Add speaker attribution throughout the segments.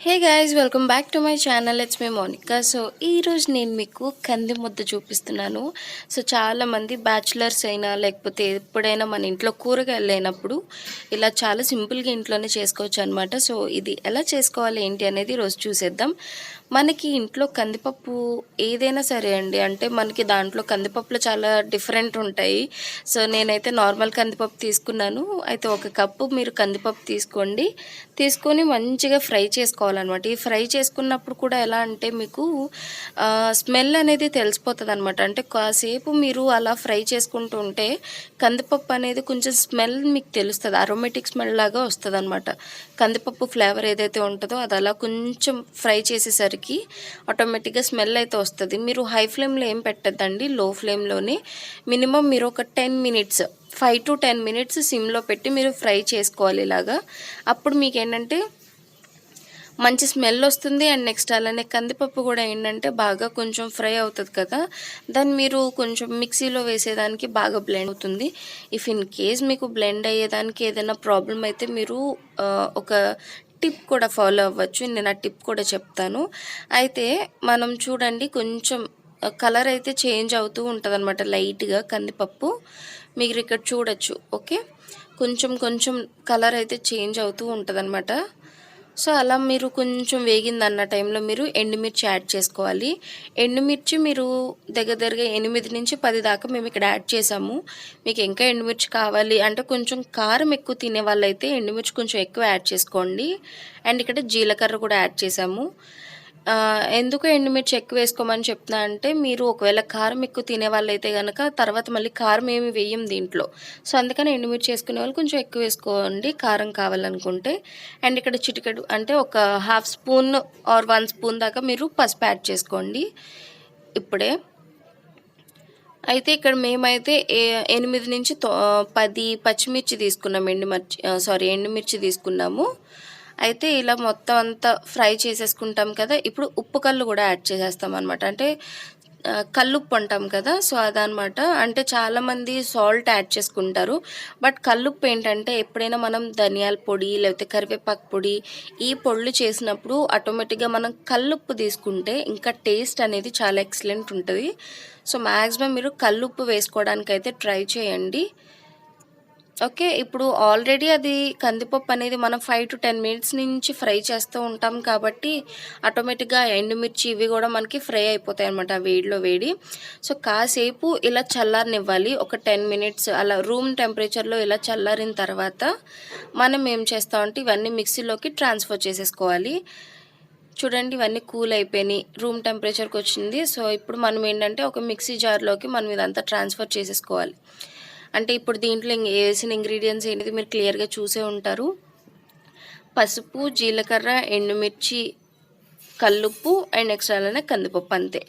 Speaker 1: Hey guys, welcome back to my channel. It's me Monika. So ఈరోజు నేను మీకు కంది ముద్ద చూపిస్తున్నాను. సో చాలామంది బ్యాచులర్స్ అయినా లేకపోతే ఎప్పుడైనా మన ఇంట్లో కూరగాయలు లేనప్పుడు ఇలా చాలా సింపుల్గా ఇంట్లోనే చేసుకోవచ్చు అనమాట. సో ఇది ఎలా చేసుకోవాలి ఏంటి అనేది ఈరోజు చూసేద్దాం. మనకి ఇంట్లో కందిపప్పు ఏదైనా సరే అండి, అంటే మనకి దాంట్లో కందిపప్పులు చాలా డిఫరెంట్ ఉంటాయి. సో నేనైతే నార్మల్ కందిపప్పు తీసుకున్నాను. అయితే ఒక కప్పు మీరు కందిపప్పు తీసుకొని మంచిగా ఫ్రై చేసుకోవాలన్నమాట. ఈ ఫ్రై చేసుకున్నప్పుడు కూడా ఎలా అంటే మీకు స్మెల్ అనేది తెలిసిపోతుంది అనమాట. అంటే కాసేపు మీరు అలా ఫ్రై చేసుకుంటూ ఉంటే కందిపప్పు అనేది కొంచెం స్మెల్ మీకు తెలుస్తుంది, అరోమేటిక్ స్మెల్ లాగా వస్తుంది అనమాట. కందిపప్పు ఫ్లేవర్ ఏదైతే ఉంటుందో అది అలా కొంచెం ఫ్రై చేసేసరికి ఆటోమేటిక్గా స్మెల్ అయితే వస్తుంది. మీరు హై ఫ్లేమ్లో ఏం పెట్టద్దండి, లో ఫ్లేమ్లోనే మినిమం మీరు ఒక 10 మినిట్స్ 5 to 10 మినిట్స్ సిమ్లో పెట్టి మీరు ఫ్రై చేసుకోవాలి ఇలాగా. అప్పుడు మీకు ఏంటంటే మంచి స్మెల్ వస్తుంది. అండ్ నెక్స్ట్ అలానే కందిపప్పు కూడా ఏంటంటే బాగా కొంచెం ఫ్రై అవుతుంది కదా, దాన్ని మీరు కొంచెం మిక్సీలో వేసేదానికి బాగా బ్లెండ్ అవుతుంది. ఇఫ్ ఇన్ కేస్ మీకు బ్లెండ్ అయ్యేదానికి ఏదైనా ప్రాబ్లం అయితే మీరు ఒక టిప్ కూడా ఫాలో అవ్వచ్చు. నేను ఆ టిప్ కూడా చెప్తాను. అయితే మనం చూడండి, కొంచెం కలర్ అయితే చేంజ్ అవుతూ ఉంటుంది అనమాట లైట్గా కందిపప్పు. మీరు ఇక్కడ చూడొచ్చు. ఓకే, కొంచెం కొంచెం కలర్ అయితే చేంజ్ అవుతూ ఉంటుంది అనమాట. సో అలా మీరు కొంచెం వేగిందన్న టైంలో మీరు ఎండుమిర్చి యాడ్ చేసుకోవాలి. ఎండుమిర్చి మీరు దగ్గరగా 8 నుంచి 10 దాకా మేము ఇక్కడ యాడ్ చేసాము. మీకు ఇంకా ఎండుమిర్చి కావాలి అంటే కొంచెం కారం ఎక్కువ తినే వాళ్ళైతే ఎండుమిర్చి కొంచెం ఎక్కువ యాడ్ చేసుకోండి. అండ్ ఇక్కడ జీలకర్ర కూడా యాడ్ చేసాము. ఎందుకు ఎండుమిర్చి ఎక్కువ వేసుకోమని చెప్తున్నా అంటే, మీరు ఒకవేళ కారం ఎక్కువ తినే వాళ్ళైతే కనుక తర్వాత మళ్ళీ కారం ఏమి వేయం దీంట్లో. సో అందుకని ఎండుమిర్చి వేసుకునే వాళ్ళు కొంచెం ఎక్కువ వేసుకోండి కారం కావాలనుకుంటే. అండ్ ఇక్కడ చిటికెడు అంటే ఒక హాఫ్ స్పూన్ ఆర్ 1 స్పూన్ దాకా మీరు పసుపు యాడ్ చేసుకోండి ఇప్పుడే. అయితే ఇక్కడ మేమైతే 8 నుంచి 10 పచ్చిమిర్చి తీసుకున్నాము, ఎండుమిర్చి తీసుకున్నాము. అయితే ఇలా మొత్తం అంతా ఫ్రై చేసేసుకుంటాం కదా. ఇప్పుడు ఉప్పు కల్లు కూడా యాడ్ చేసేస్తాం అనమాట. అంటే కల్లుప్పు అంటాం కదా, సో అదనమాట. అంటే చాలామంది సాల్ట్ యాడ్ చేసుకుంటారు, బట్ కల్లుప్పు ఏంటంటే ఎప్పుడైనా మనం ధనియాల పొడి లేకపోతే కరివేపాకు పొడి ఈ పొడులు చేసినప్పుడు ఆటోమేటిక్గా మనం కల్లుప్పు తీసుకుంటే ఇంకా టేస్ట్ అనేది చాలా ఎక్సలెంట్ ఉంటుంది. సో మ్యాక్సిమం మీరు కల్లుప్పు వేసుకోవడానికి అయితే ట్రై చేయండి. ఓకే, ఇప్పుడు ఆల్రెడీ అది కందిపప్పు అనేది మనం 5 to 10 మినిట్స్ నుంచి ఫ్రై చేస్తూ ఉంటాం కాబట్టి ఆటోమేటిక్గా ఎండుమిర్చి ఇవి కూడా మనకి ఫ్రై అయిపోతాయి అనమాట వేడిలో వేడి. సో కాసేపు ఇలా చల్లారనివ్వాలి, ఒక 10 మినిట్స్ అలా రూమ్ టెంపరేచర్లో ఇలా చల్లారిన తర్వాత మనం ఏం చేస్తామంటే ఇవన్నీ మిక్సీలోకి ట్రాన్స్ఫర్ చేసేసుకోవాలి. చూడండి, ఇవన్నీ కూల్ అయిపోయినాయి, రూమ్ టెంపరేచర్కి వచ్చింది. సో ఇప్పుడు మనం ఏంటంటే ఒక మిక్సీ జార్లోకి మనం ఇదంతా ట్రాన్స్ఫర్ చేసేసుకోవాలి. అంటే ఇప్పుడు దీంట్లో వేసిన ఇంగ్రీడియంట్స్ ఏంటిది మీరు క్లియర్గా చూసే ఉంటారు. పసుపు, జీలకర్ర, ఎండుమిర్చి, కల్లుప్పు అండ్ నెక్స్ట్ అలానే కందిపప్పు, అంతే.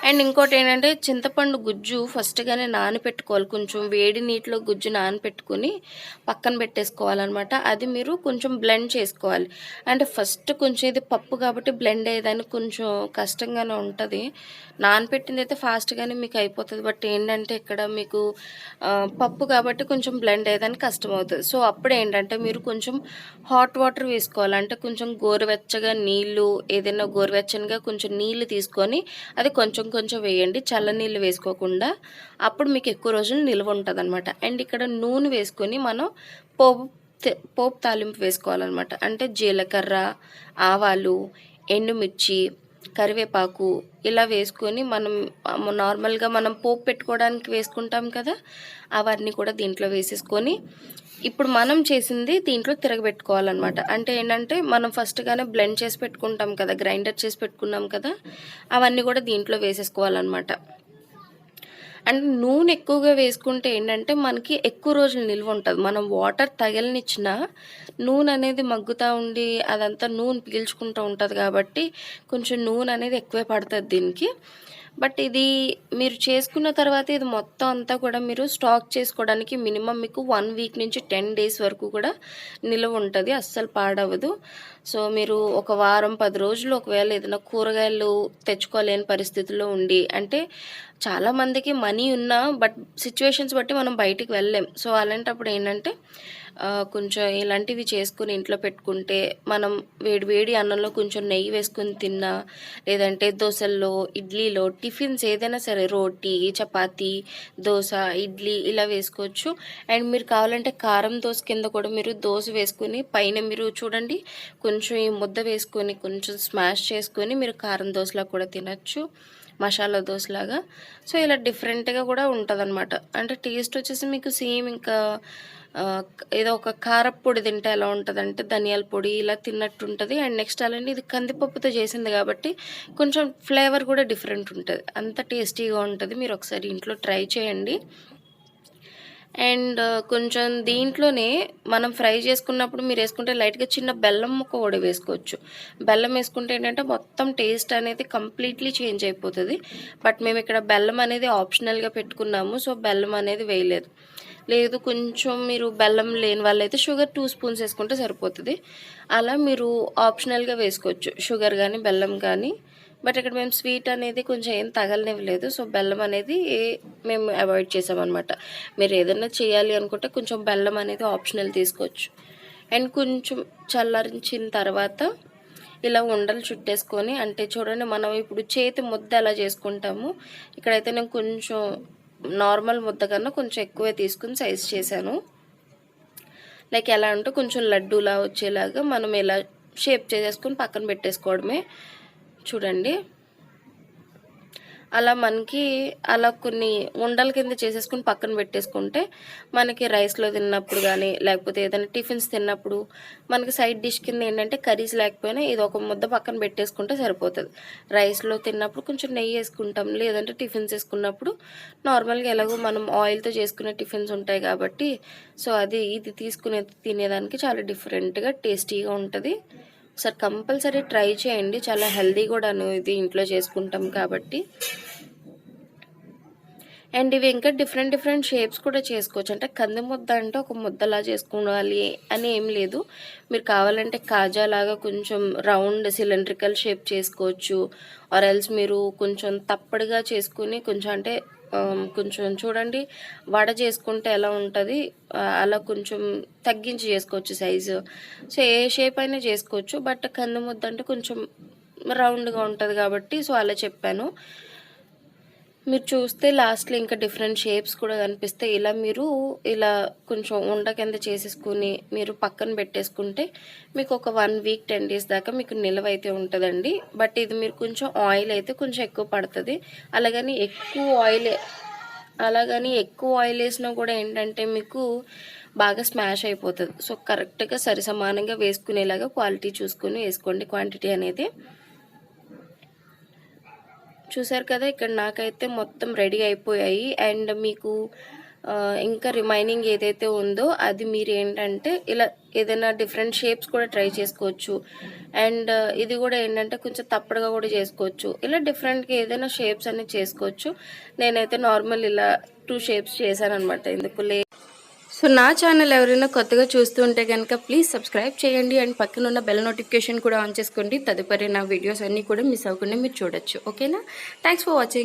Speaker 1: అండ్ ఇంకోటి ఏంటంటే చింతపండు గుజ్జు ఫస్ట్గానే నానపెట్టుకోవాలి. కొంచెం వేడి నీటిలో గుజ్జు నానపెట్టుకుని పక్కన పెట్టేసుకోవాలన్నమాట. అది మీరు కొంచెం బ్లెండ్ చేసుకోవాలి. అంటే ఫస్ట్ కొంచెం ఇది పప్పు కాబట్టి బ్లెండ్ అయ్యేదానికి కొంచెం కష్టంగానే ఉంటుంది. నానపెట్టింది అయితే ఫాస్ట్గానే మీకు అయిపోతుంది, బట్ ఏంటంటే ఇక్కడ మీకు పప్పు కాబట్టి కొంచెం బ్లెండ్ అయ్యేదానికి కష్టం అవుతుంది. సో అప్పుడు ఏంటంటే మీరు కొంచెం హాట్ వాటర్ వేసుకోవాలి. అంటే కొంచెం గోరువెచ్చగా నీళ్ళు, ఏదైనా గోరువెచ్చనిగా కొంచెం నీళ్ళు తీసుకొని అది కొంచెం కొంచెం వేయండి, చల్ల నీళ్ళు వేసుకోకుండా. అప్పుడు మీకు ఎక్కువ రోజులు నిల్వ ఉంటుంది అనమాట. అండ్ ఇక్కడ నూనె వేసుకొని మనం పోపు తాలింపు వేసుకోవాలన్నమాట. అంటే జీలకర్ర, ఆవాలు, ఎండుమిర్చి, కరివేపాకు ఇలా వేసుకొని మనం నార్మల్గా మనం పోపు పెట్టుకోవడానికి వేసుకుంటాం కదా, అవన్నీ కూడా దీంట్లో వేసేసుకొని ఇప్పుడు మనం చేసింది దీంట్లో తిరగబెట్టుకోవాలన్నమాట. అంటే ఏంటంటే మనం ఫస్ట్గానే బ్లెండ్ చేసి పెట్టుకుంటాం కదా, గ్రైండర్ చేసి పెట్టుకున్నాం కదా, అవన్నీ కూడా దీంట్లో వేసేసుకోవాలన్నమాట. అండ్ నూనె ఎక్కువగా వేసుకుంటే ఏంటంటే మనకి ఎక్కువ రోజులు నిల్వ ఉంటుంది. మనం వాటర్ తగలనిచ్చిన నూనె అనేది మగ్గుతూ ఉండి అదంతా నూనె పీల్చుకుంటూ ఉంటుంది కాబట్టి కొంచెం నూనె అనేది ఎక్కువే పడుతుంది దీనికి. బట్ ఇది మీరు చేసుకున్న తర్వాత ఇది మొత్తం అంతా కూడా మీరు స్టాక్ చేసుకోవడానికి మినిమం మీకు 1 వీక్ నుంచి 10 డేస్ వరకు కూడా నిల్వ ఉంటుంది, అస్సలు పాడవదు. సో మీరు ఒక వారం 10 రోజులు ఒకవేళ ఏదైనా కూరగాయలు తెచ్చుకోలేని పరిస్థితుల్లో ఉండి, అంటే చాలామందికి మనీ ఉన్నా బట్ సిచ్యువేషన్స్ బట్టి మనం బయటికి వెళ్ళలేం. సో అలాంటప్పుడు ఏంటంటే కొంచెం ఇలాంటివి చేసుకుని ఇంట్లో పెట్టుకుంటే మనం వేడి వేడి అన్నంలో కొంచెం నెయ్యి వేసుకొని తిన్నా, లేదంటే దోశల్లో, ఇడ్లీలో, టిఫిన్స్ ఏదైనా సరే రోటీ, చపాతీ, దోశ, ఇడ్లీ ఇలా వేసుకోవచ్చు. అండ్ మీరు కావాలంటే కారం దోశ కింద కూడా మీరు దోశ వేసుకొని పైన మీరు చూడండి కొంచెం ఈ ముద్ద వేసుకొని కొంచెం స్మాష్ చేసుకొని మీరు కారం దోశలా కూడా తినచ్చు, మసాలా దోశలాగా. సో ఇలా డిఫరెంట్గా కూడా ఉంటుందన్నమాట. అంటే టేస్ట్ వచ్చేసి మీకు సేమ్ ఇంకా ఏదో ఒక కారప్పొడి తింటే ఎలా ఉంటుందంటే ధనియాల పొడి ఇలా తిన్నట్టు ఉంటుంది. అండ్ నెక్స్ట్ అలాంటి ఇది కందిపప్పుతో చేసింది కాబట్టి కొంచెం ఫ్లేవర్ కూడా డిఫరెంట్ ఉంటుంది, అంత టేస్టీగా ఉంటుంది. మీరు ఒకసారి ఇంట్లో ట్రై చేయండి. అండ్ కొంచెం దీంట్లోనే మనం ఫ్రై చేసుకున్నప్పుడు మీరు వేసుకుంటే లైట్గా చిన్న బెల్లం ముక్క కూడా వేసుకోవచ్చు. బెల్లం వేసుకుంటే ఏంటంటే మొత్తం టేస్ట్ అనేది కంప్లీట్లీ చేంజ్ అయిపోతుంది. బట్ మేము ఇక్కడ బెల్లం అనేది ఆప్షనల్గా పెట్టుకున్నాము, సో బెల్లం అనేది వేయలేదు. లేదు కొంచెం మీరు బెల్లం లేని వాళ్ళైతే షుగర్ 2 స్పూన్స్ వేసుకుంటే సరిపోతుంది. అలా మీరు ఆప్షనల్గా వేసుకోవచ్చు షుగర్ కానీ బెల్లం కానీ. బట్ ఇక్కడ మేము స్వీట్ అనేది కొంచెం ఏం తగలనివ్వలేదు, సో బెల్లం అనేది మేము అవాయిడ్ చేసామన్నమాట. మీరు ఏదైనా చేయాలి అనుకుంటే కొంచెం బెల్లం అనేది ఆప్షనల్ తీసుకోవచ్చు. అండ్ కొంచెం చల్లారించిన తర్వాత ఇలా ఉండలు చుట్టేసుకొని, అంటే చూడండి మనం ఇప్పుడు చేతి ముద్ద ఎలా చేసుకుంటాము, ఇక్కడైతే నేను కొంచెం నార్మల్ ముద్ద కన్నా కొంచెం ఎక్కువే తీసుకుని సైజ్ చేశాను. లైక్ ఎలా అంటే కొంచెం లడ్డూలా వచ్చేలాగా మనం ఇలా షేప్ చేసేసుకొని పక్కన పెట్టేసుకోవడమే. చూడండి అలా మనకి అలా కొన్ని ఉండల కింద చేసేసుకుని పక్కన పెట్టేసుకుంటే మనకి రైస్లో తిన్నప్పుడు కానీ లేకపోతే ఏదైనా టిఫిన్స్ తిన్నప్పుడు మనకి సైడ్ డిష్ కింద ఏంటంటే కర్రీస్ లేకపోయినా ఇది ఒక ముద్ద పక్కన పెట్టేసుకుంటే సరిపోతుంది. రైస్లో తిన్నప్పుడు కొంచెం నెయ్యి వేసుకుంటాం, లేదంటే టిఫిన్స్ వేసుకున్నప్పుడు నార్మల్గా ఎలాగో మనం ఆయిల్తో చేసుకునే టిఫిన్స్ ఉంటాయి కాబట్టి సో ఇది తీసుకునే తినేదానికి చాలా డిఫరెంట్గా టేస్టీగా ఉంటుంది. ఒకసారి కంపల్సరీ ట్రై చేయండి, చాలా హెల్దీ కూడాను, ఇది ఇంట్లో చేసుకుంటాం కాబట్టి. అండ్ ఇవి ఇంకా డిఫరెంట్ షేప్స్ కూడా చేసుకోవచ్చు. అంటే కంది ముద్ద అంటే ఒక ముద్దలా చేసుకోవాలి అని ఏం లేదు. మీరు కావాలంటే కాజాలాగా కొంచెం రౌండ్ సిలిండ్రికల్ షేప్ చేసుకోవచ్చు. ఆర్ ఎల్స్ మీరు కొంచెం తప్పడుగా చేసుకుని కొంచెం అంటే కొంచెం చూడండి వడ చేసుకుంటే ఎలా ఉంటుంది అలా కొంచెం తగ్గించి చేసుకోవచ్చు సైజు. సో ఏ షేప్ అయినా చేసుకోవచ్చు. బట్ కంది ముద్ద అంటే కొంచెం రౌండ్గా ఉంటుంది కాబట్టి సో అలా చెప్పాను. మీరు చూస్తే లాస్ట్లో ఇంకా డిఫరెంట్ షేప్స్ కూడా కనిపిస్తాయి. ఇలా మీరు ఇలా కొంచెం ఉండ కింద చేసేసుకుని మీరు పక్కన పెట్టేసుకుంటే మీకు ఒక 1 వీక్ 10 డేస్ దాకా మీకు నిల్వ అయితే ఉంటుందండి. బట్ ఇది మీరు కొంచెం ఆయిల్ అయితే కొంచెం ఎక్కువ పడుతుంది. అలాగని ఎక్కువ ఆయిల్ వేసినా కూడా ఏంటంటే మీకు బాగా స్మాష్ అయిపోతుంది. సో కరెక్ట్గా సరిసమానంగా వేసుకునేలాగా క్వాలిటీ చూసుకుని వేసుకోండి క్వాంటిటీ అనేది. చూసారు కదా ఇక్కడ నాకైతే మొత్తం రెడీ అయిపోయాయి. అండ్ మీకు ఇంకా రిమైనింగ్ ఏదైతే ఉందో అది మీరు ఏంటంటే ఇలా ఏదైనా డిఫరెంట్ షేప్స్ కూడా ట్రై చేసుకోవచ్చు. అండ్ ఇది కూడా ఏంటంటే కొంచెం తప్పడుగా కూడా చేసుకోవచ్చు. ఇలా డిఫరెంట్గా ఏదైనా షేప్స్ అనేది చేసుకోవచ్చు. నేనైతే నార్మల్ ఇలా 2 షేప్స్ చేశాను అనమాట. ఎందుకు సో నా ఛానల్ ఎవరైనా కొత్తగా చూస్తూ ఉంటే కనుక ప్లీజ్ సబ్స్క్రైబ్ చేయండి. అండ్ పక్కన ఉన్న బెల్ నోటిఫికేషన్ కూడా ఆన్ చేసుకోండి. తదుపరి నా వీడియోస్ అన్నీ కూడా మిస్ అవ్వకుండా మీరు చూడొచ్చు. ఓకేనా? Thanks for watching.